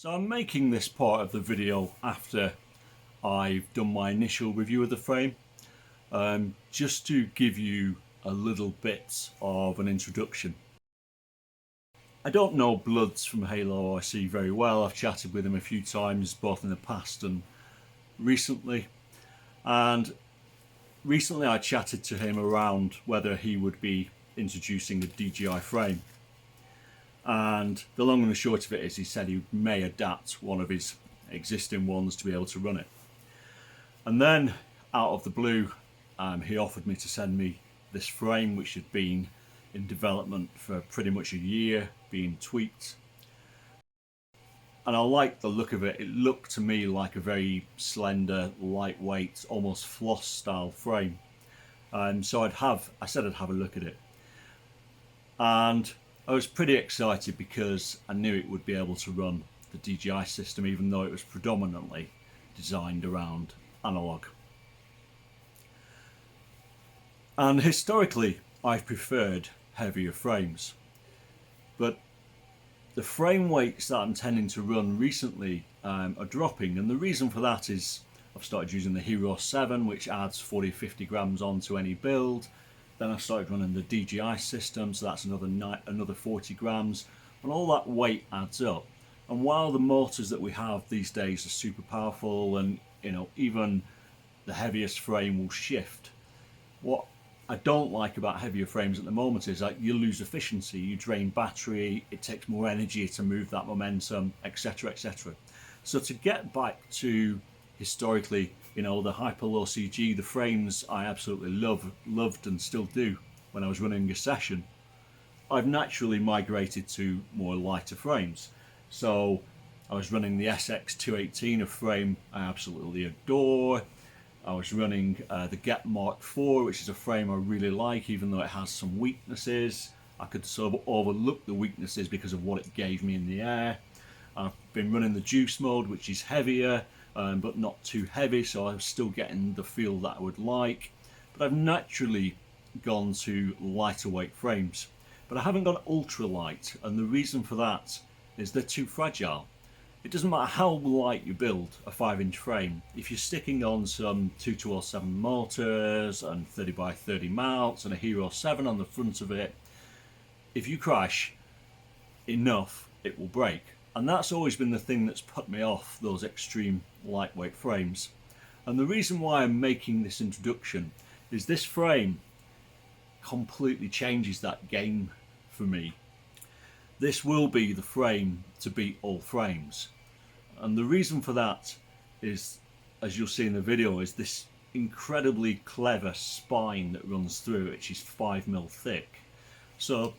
So I'm making this part of the video after I've done my initial review of the frame, just to give you a little bit of an introduction. I don't know Bludz from HaloRC very well. I've chatted with him a few times, both in the past and recently. And recently I chatted to him around whether he would be introducing a DJI frame. And the long and the short of it is he said he may adapt one of his existing ones to be able to run it. And then out of the blue, he offered me to send me this frame, which had been in development for pretty much a year, being tweaked. And I liked the look of it. It looked to me like a very slender, lightweight, almost floss style frame. So I said I'd have a look at it. And I was pretty excited because I knew it would be able to run the DJI system, even though it was predominantly designed around analog. And historically, I've preferred heavier frames, but the frame weights that I'm tending to run recently are dropping, and the reason for that is I've started using the HaloRC 7, which adds 40-50 grams onto any build. Then I started running the DJI system, so that's another 40 grams, and all that weight adds up. And while the motors that we have these days are super powerful, and even the heaviest frame will shift, what I don't like about heavier frames at the moment is that you lose efficiency, you drain battery, it takes more energy to move that momentum, etc, etc. So to get back to historically, the HaloRC, the frames I absolutely loved and still do when I was running a session, I've naturally migrated to more lighter frames. So I was running the SX218, a frame I absolutely adore. I was running the Get Mark IV, which is a frame I really like, even though it has some weaknesses. I could sort of overlook the weaknesses because of what it gave me in the air. I've been running the Juice mode, which is heavier, but not too heavy, so I'm still getting the feel that I would like. But I've naturally gone to lighter weight frames, but I haven't gone ultra light, and the reason for that is they're too fragile. It doesn't matter how light you build a 5-inch frame, if you're sticking on some 2207 motors and 30x30 mounts and a HaloRC 7 on the front of it, if you crash enough, it will break. And that's always been the thing that's put me off those extreme lightweight frames. And the reason why I'm making this introduction is this frame completely changes that game for me. This will be the frame to beat all frames. And the reason for that is, as you'll see in the video, is this incredibly clever spine that runs through it, which is 5mm thick. So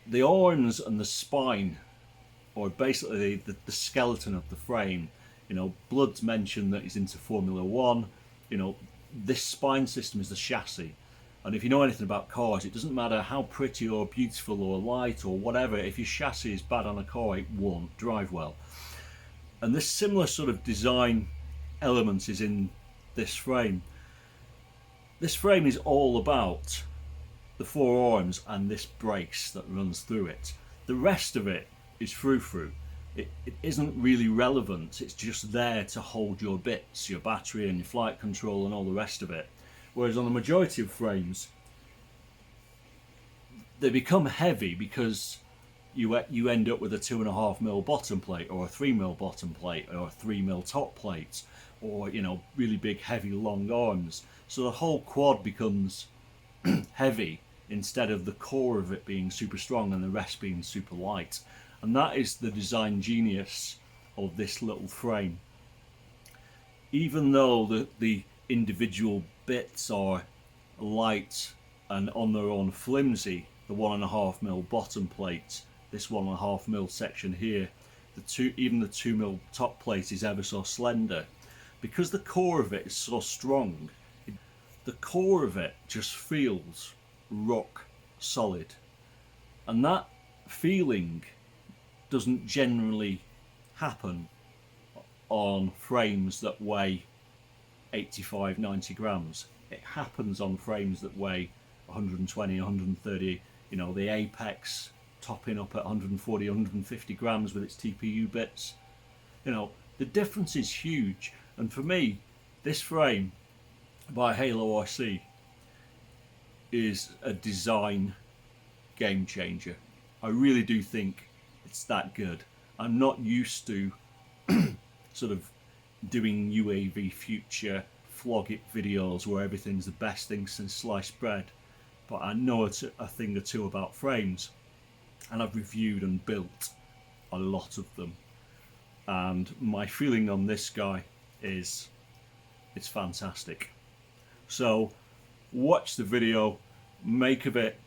the arms and the spine, or basically the skeleton of the frame, Bludz mentioned that he's into Formula 1, this spine system is the chassis. And if you know anything about cars, it doesn't matter how pretty or beautiful or light or whatever, if your chassis is bad on a car, it won't drive well. And this similar sort of design element is in this frame. This frame is all about the four arms and this brace that runs through it. The rest of it is frou-frou. It isn't really relevant, it's just there to hold your bits, your battery and your flight control and all the rest of it. Whereas on the majority of frames, they become heavy because you end up with a 2.5mm bottom plate, or a 3mm bottom plate, or a 3mm top plate, or really big heavy long arms. So the whole quad becomes heavy instead of the core of it being super strong and the rest being super light. And that is the design genius of this little frame. Even though the individual bits are light and on their own flimsy, the 1.5mm bottom plate, this 1.5mm section here, even the 2mm top plate is ever so slender. Because the core of it is so strong, the core of it just feels rock solid. And that feeling doesn't generally happen on frames that weigh 85-90 grams. It happens on frames that weigh 120, 130, the Apex topping up at 140, 150 grams with its TPU bits. You know, the difference is huge. And for me, this frame by HaloRC is a design game changer. I really do think it's that good. I'm not used to sort of doing UAV future flog it videos where everything's the best thing since sliced bread, but I know a thing or two about frames, and I've reviewed and built a lot of them, and my feeling on this guy is it's fantastic. So watch the video, make of it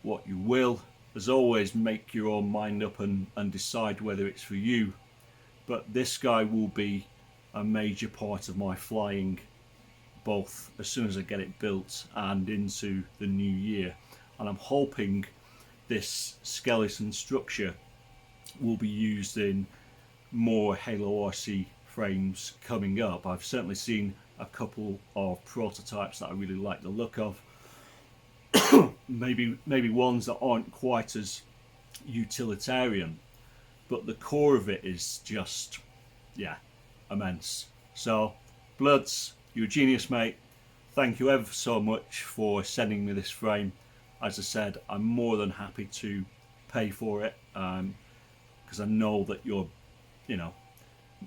what you will. As always, make your own mind up and decide whether it's for you, but this guy will be a major part of my flying, both as soon as I get it built and into the new year. And I'm hoping this skeleton structure will be used in more HaloRC frames coming up. I've certainly seen a couple of prototypes that I really like the look of. maybe ones that aren't quite as utilitarian, but the core of it is just, yeah, immense. So Bludz, you're a genius, mate. Thank you ever so much for sending me this frame. As I said, I'm more than happy to pay for it, because I know that you're, you know,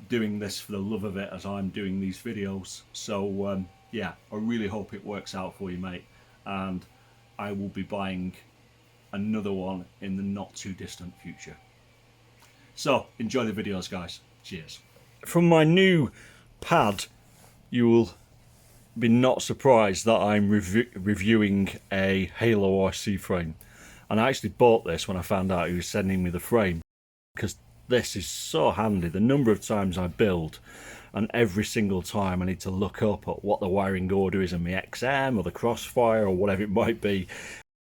doing this for the love of it as I'm doing these videos. So yeah, I really hope it works out for you, mate, and I will be buying another one in the not too distant future. So enjoy the videos, guys. Cheers. From my new pad, you will be not surprised that I'm reviewing a HaloRC frame, and I actually bought this when I found out he was sending me the frame, because this is so handy. The number of times I build, and every single time I need to look up at what the wiring order is in my XM or the Crossfire or whatever it might be.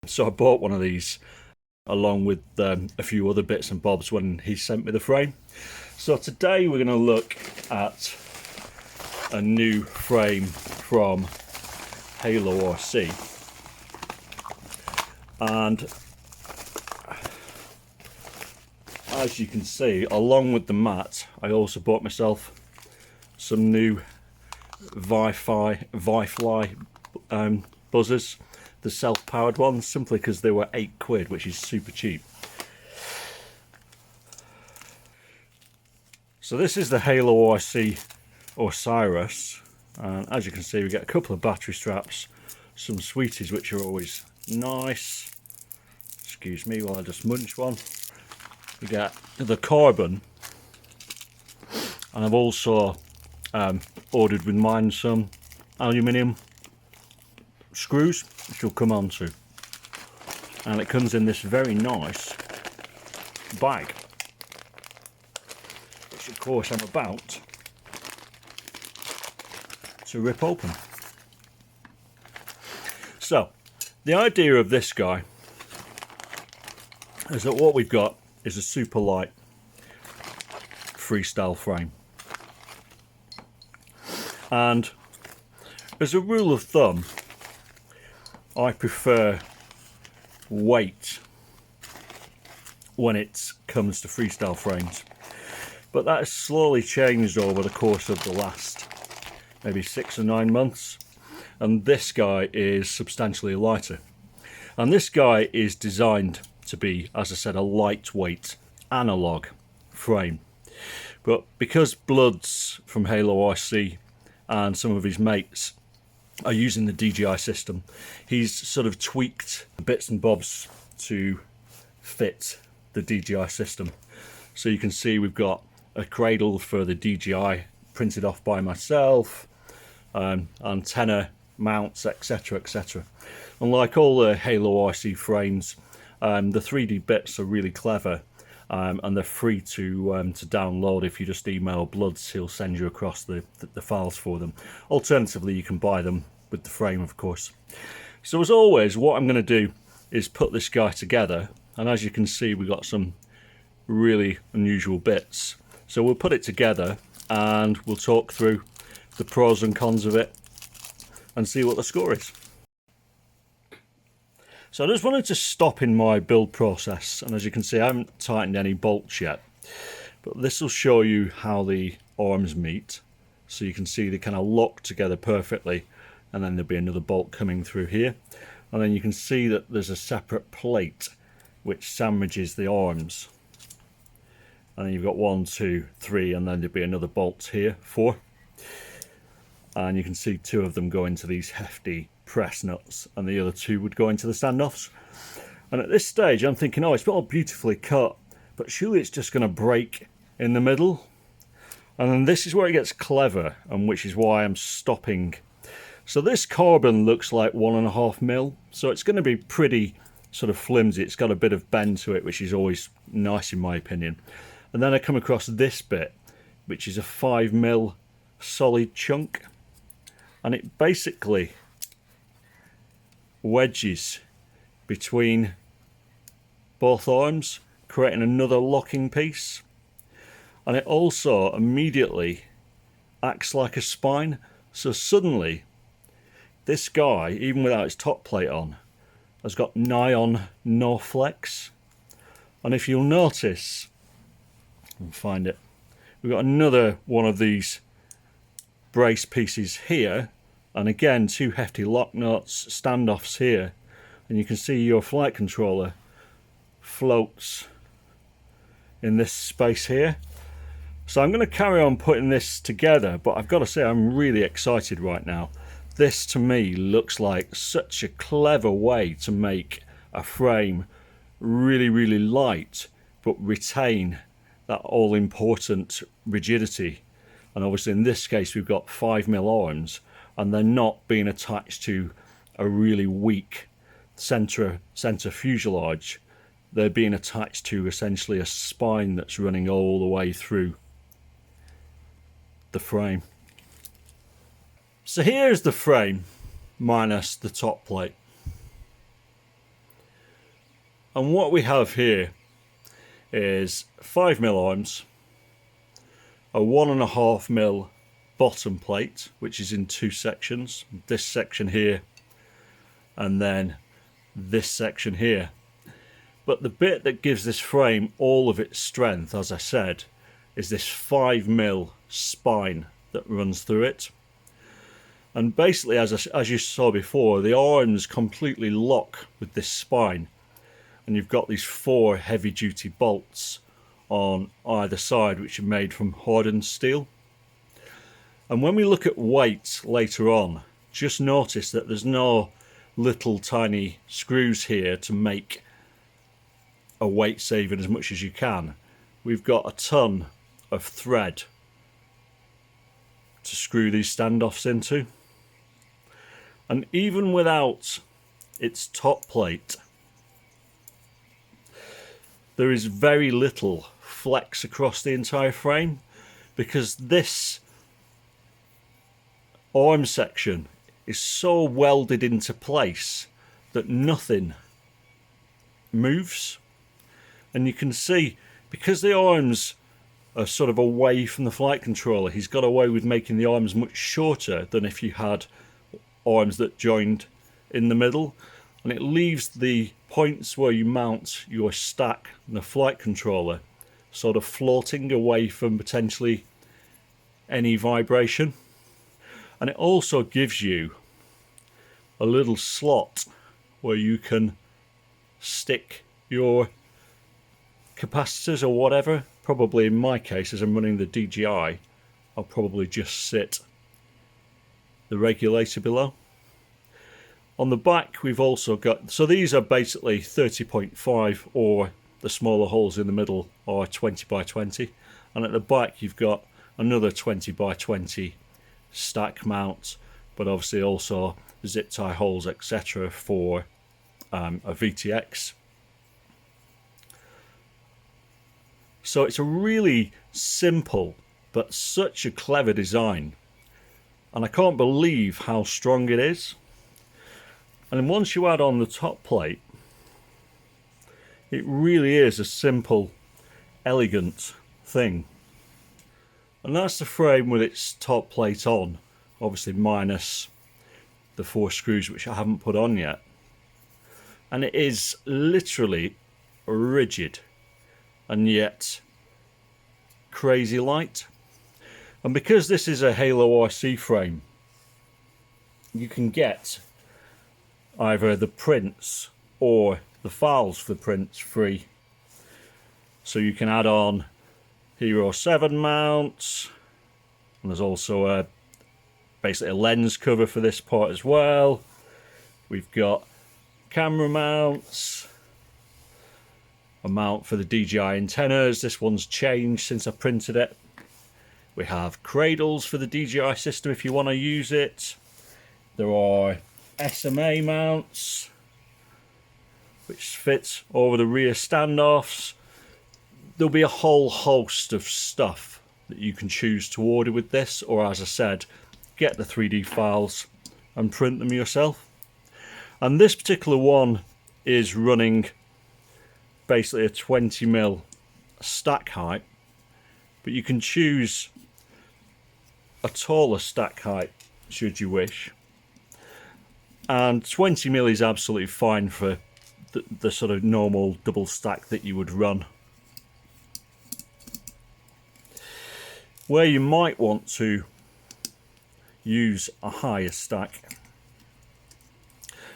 So I bought one of these along with a few other bits and bobs when he sent me the frame. So today we're going to look at a new frame from HaloRC, and as you can see, along with the mat, I also bought myself some new Wi-Fi buzzers, the self-powered ones, simply because they were £8, which is super cheap. So this is the HaloRC Osiris, and as you can see, we get a couple of battery straps, some sweeties which are always nice. Excuse me while I just munch one. We get the carbon, and I've also ordered with mine some aluminium screws, which we'll come on to, and it comes in this very nice bag, which of course I'm about to rip open. So the idea of this guy is that what we've got is a super light Freestyle frame, and as a rule of thumb I prefer weight when it comes to Freestyle frames, but that has slowly changed over the course of the last maybe 6 or 9 months, and this guy is substantially lighter. And this guy is designed to be, as I said, a lightweight analog frame, but because Bludz from HaloRC and some of his mates are using the DJI system, he's sort of tweaked bits and bobs to fit the DJI system. So you can see we've got a cradle for the DJI printed off by myself, antenna mounts, etc, etc. And like all the HaloRC frames, the 3D bits are really clever, and they're free to download. If you just email Bludz, he'll send you across the files for them. Alternatively, you can buy them with the frame, of course. So as always, what I'm going to do is put this guy together, and as you can see, we've got some really unusual bits. So we'll put it together and we'll talk through the pros and cons of it and see what the score is. So I just wanted to stop in my build process, and as you can see I haven't tightened any bolts yet, but this will show you how the arms meet. So you can see they kind of lock together perfectly, and then there'll be another bolt coming through here, and then you can see that there's a separate plate which sandwiches the arms, and then you've got 1, 2, 3, and then there'll be another bolt here, 4, and you can see 2 of them go into these hefty press nuts, and the other 2 would go into the standoffs. And at this stage I'm thinking, oh, it's all beautifully cut, but surely it's just going to break in the middle. And then this is where it gets clever, and which is why I'm stopping. So this carbon looks like 1.5mm, so it's going to be pretty sort of flimsy. It's got a bit of bend to it, which is always nice in my opinion. And then I come across this bit, which is a 5mm solid chunk, and it basically wedges between both arms, creating another locking piece. And it also immediately acts like a spine, so suddenly this guy, even without his top plate on, has got nigh on no flex. And if you'll notice, I'll find it, we've got another one of these brace pieces here, and again 2 hefty lock nuts, standoffs here, and you can see your flight controller floats in this space here. So I'm going to carry on putting this together, but I've got to say I'm really excited right now. This to me looks like such a clever way to make a frame really, really light, but retain that all important rigidity. And obviously in this case we've got 5mm arms, and they're not being attached to a really weak center fuselage. They're being attached to essentially a spine that's running all the way through the frame. So here's the frame minus the top plate, and what we have here is 5mm arms, a 1.5mm bottom plate, which is in 2 sections, this section here and then this section here. But the bit that gives this frame all of its strength, as I said, is this 5mm spine that runs through it. And basically, as you saw before, the arms completely lock with this spine, and you've got these 4 heavy duty bolts on either side which are made from hardened steel. And when we look at weight later on, just notice that there's no little tiny screws here to make a weight saving as much as you can. We've got a ton of thread to screw these standoffs into, and even without its top plate there is very little flex across the entire frame, because this arm section is so welded into place that nothing moves. And you can see, because the arms are sort of away from the flight controller, he's got away with making the arms much shorter than if you had arms that joined in the middle, and it leaves the points where you mount your stack and the flight controller sort of floating away from potentially any vibration. And it also gives you a little slot where you can stick your capacitors or whatever. Probably in my case, as I'm running the DJI, I'll probably just sit the regulator below. On the back we've also got, so these are basically 30.5, or the smaller holes in the middle are 20 by 20, and at the back you've got another 20 by 20 stack mount, but obviously also zip tie holes, etc. for a VTX. So it's a really simple but such a clever design, and I can't believe how strong it is. And then once you add on the top plate, it really is a simple, elegant thing. And that's the frame with its top plate on, obviously minus the 4 screws which I haven't put on yet. and it is literally rigid and yet crazy light. And because this is a HaloRC frame, you can get either the prints or the files for the prints free. So you can add on Hero 7 mounts, and there's also basically a lens cover for this part as well. We've got camera mounts, a mount for the DJI antennas. This one's changed since I printed it. We have cradles for the DJI system if you want to use it. There are SMA mounts, which fits over the rear standoffs. There'll be a whole host of stuff that you can choose to order with this, or as I said, get the 3D files and print them yourself. And this particular one is running basically a 20mm stack height, but you can choose a taller stack height should you wish. And 20mm is absolutely fine for the sort of normal double stack that you would run. Where you might want to use a higher stack,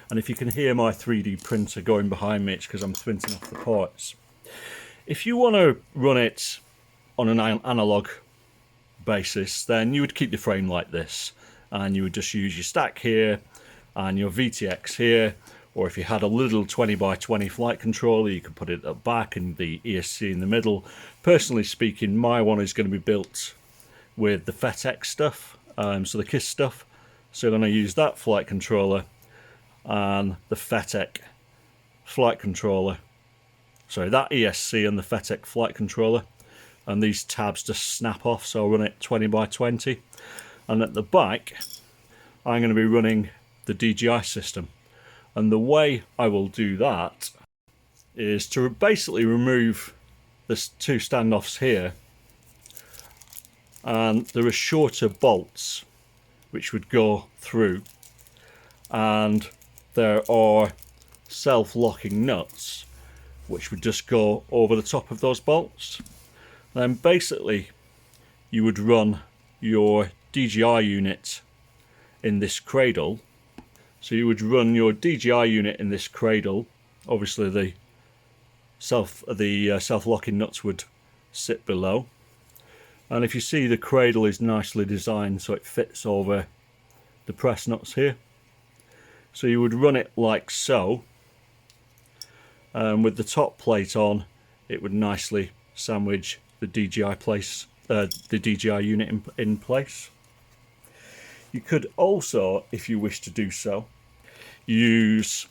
and if you can hear my 3D printer going behind me, it's because I'm printing off the parts. If you want to run it on an analog basis, then you would keep the frame like this, and you would just use your stack here and your VTX here, or if you had a little 20x20 flight controller, you could put it at the back and the ESC in the middle. Personally speaking, my one is going to be built with the FETX stuff, so the KISS stuff. So I'm going to use that flight controller and the FETX flight controller. Sorry, that ESC and the FETX flight controller. And these tabs just snap off, so I'll run it 20x20. And at the back, I'm going to be running the DJI system. And the way I will do that is to basically remove the two standoffs here, and there are shorter bolts which would go through, and there are self-locking nuts which would just go over the top of those bolts. Then basically you would run your DJI unit in this cradle. So you would run your DJI unit in this cradle. Obviously the self-locking nuts would sit below. And if you see, the cradle is nicely designed so it fits over the press nuts here. So you would run it like so. And with the top plate on, it would nicely sandwich the DJI unit in place. You could also, if you wish to do so, use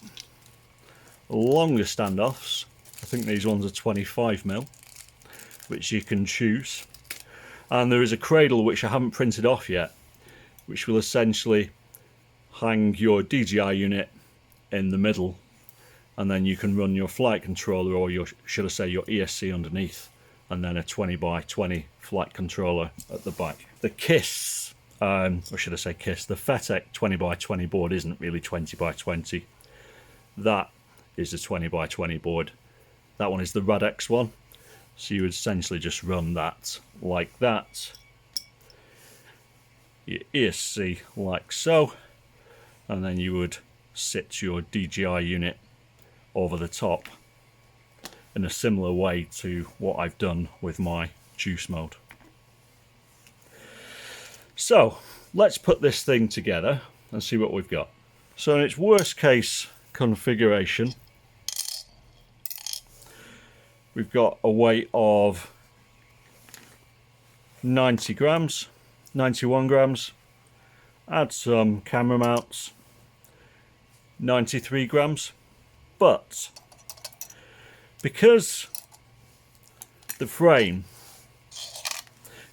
longer standoffs. I think these ones are 25mm, which you can choose. And there is a cradle which I haven't printed off yet, which will essentially hang your DJI unit in the middle, and then you can run your flight controller, or your, should I say, your ESC underneath, and then a 20x20 flight controller at the back. The KISS, or should I say KISS, the FETX 20x20 board isn't really 20x20. That is the 20x20 board. That one is the Radx one. So you would essentially just run that like that. Your ESC like so. And then you would sit your DJI unit over the top in a similar way to what I've done with my juice mode. So let's put this thing together and see what we've got. So in its worst case configuration, we've got a weight of 90 grams, 91 grams. Add some camera mounts, 93 grams. But because the frame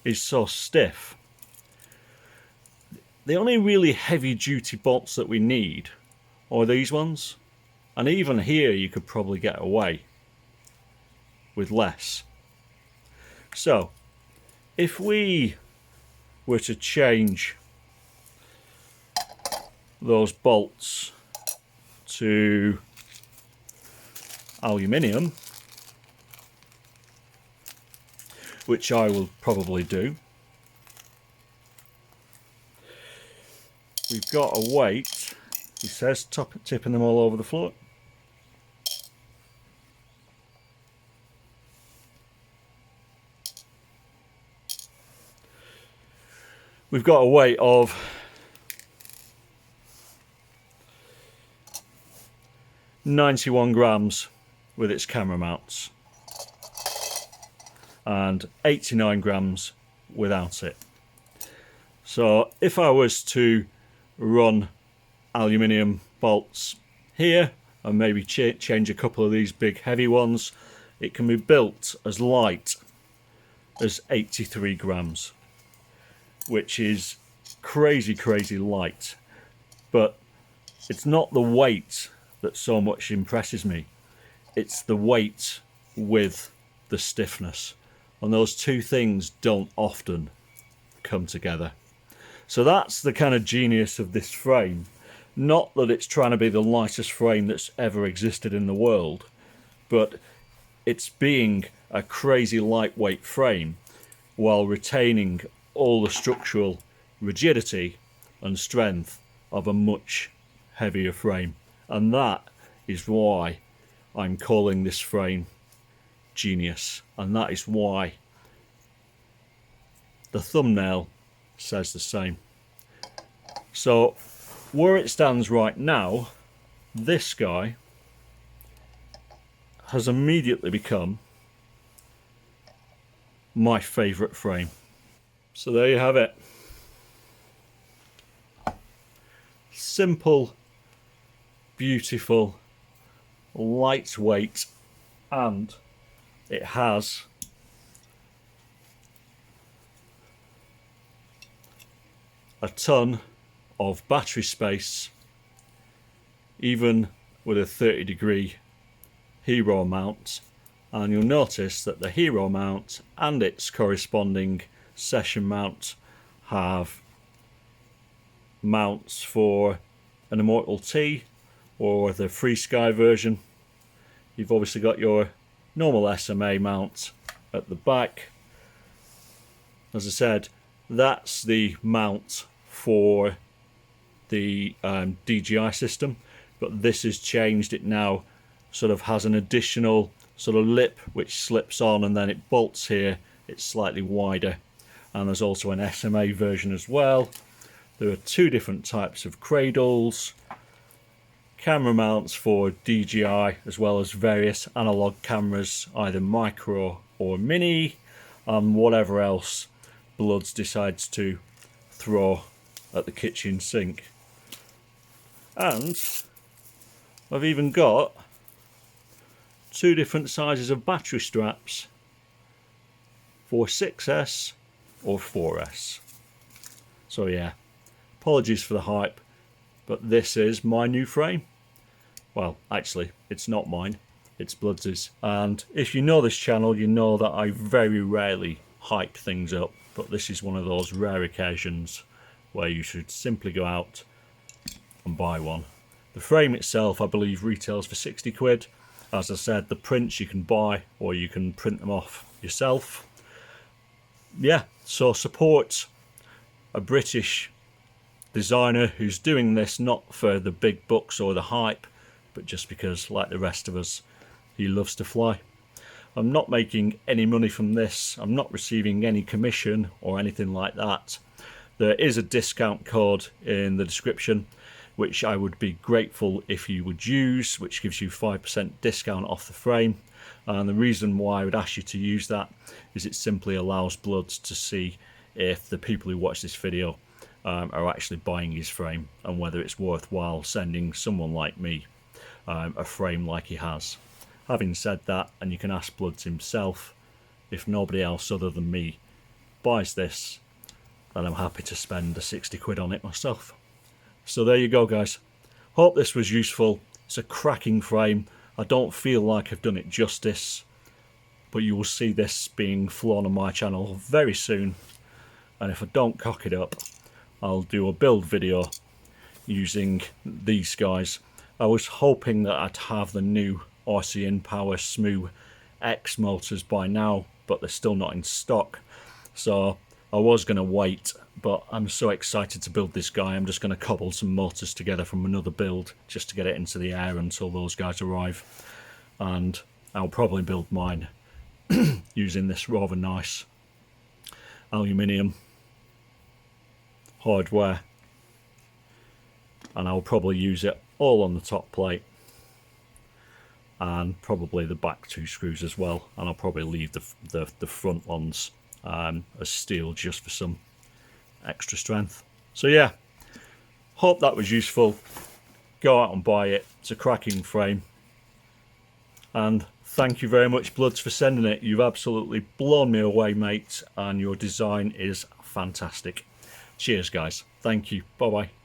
is so stiff, the only really heavy duty bolts that we need are these ones. And even here you could probably get away with less. So if we were to change those bolts to aluminium, which I will probably do, we've got a weight, he says, tipping them all over the floor. We've got a weight of 91 grams with its camera mounts and 89 grams without it. So if I was to run aluminium bolts here and maybe change a couple of these big heavy ones, it can be built as light as 83 grams, which is crazy light. But it's not the weight that so much impresses me, it's the weight with the stiffness, and those two things don't often come together. So that's the kind of genius of this frame. Not that it's trying to be the lightest frame that's ever existed in the world, but it's being a crazy lightweight frame while retaining all the structural rigidity and strength of a much heavier frame. And that is why I'm calling this frame genius, and that is why the thumbnail says the same. So where it stands right now, this guy has immediately become my favourite frame. So there you have it. Simple, beautiful, lightweight, and it has a ton of battery space, even with a 30-degree hero mount. And you'll notice that the hero mount and its corresponding session mount have mounts for an Immortal T or the Freestyle version. You've obviously got your normal SMA mount at the back. As I said, that's the mount for the DJI system, but this has changed. It now sort of has an additional sort of lip which slips on and then it bolts here. It's slightly wider, and there's also an SMA version as well. There are two different types of cradles, camera mounts for DJI, as well as various analog cameras, either micro or mini, and whatever else Bludz decides to throw at the kitchen sink. And I've even got two different sizes of battery straps for 6S or 4S. So yeah, apologies for the hype, but this is my new frame. Well, actually, it's not mine, it's Bludz's. And if you know this channel, you know that I very rarely hype things up, but this is one of those rare occasions where you should simply go out and buy one. The frame itself, I believe, retails for 60 quid. As I said, the prints you can buy, or you can print them off yourself. Yeah, so support a British designer who's doing this not for the big bucks or the hype, but just because, like the rest of us, he loves to fly. I'm not making any money from this. I'm not receiving any commission or anything like that. There is a discount code in the description, which I would be grateful if you would use, which gives you 5% discount off the frame. And the reason why I would ask you to use that is it simply allows Bludz to see if the people who watch this video are actually buying his frame, and whether it's worthwhile sending someone like me a frame like he has. Having said that, and you can ask Bludz himself, if nobody else other than me buys this, then I'm happy to spend the 60 quid on it myself. So there you go, guys. Hope this was useful. It's a cracking frame. I don't feel like I've done it justice, but you will see this being flown on my channel very soon. And if I don't cock it up, I'll do a build video using these guys. I was hoping that I'd have the new RC Power SMU X motors by now, but they're still not in stock. So I was going to wait, but I'm so excited to build this guy. I'm just going to cobble some motors together from another build just to get it into the air until those guys arrive. And I'll probably build mine using this rather nice aluminium hardware, and I'll probably use it all on the top plate and probably the back 2 screws as well, and I'll probably leave the front ones as steel just for some extra strength. So yeah, hope that was useful. Go out and buy it. It's a cracking frame, and thank you very much, Bludz, for sending it. You've absolutely blown me away, mate, and your design is fantastic. Cheers, guys. Thank you. Bye bye.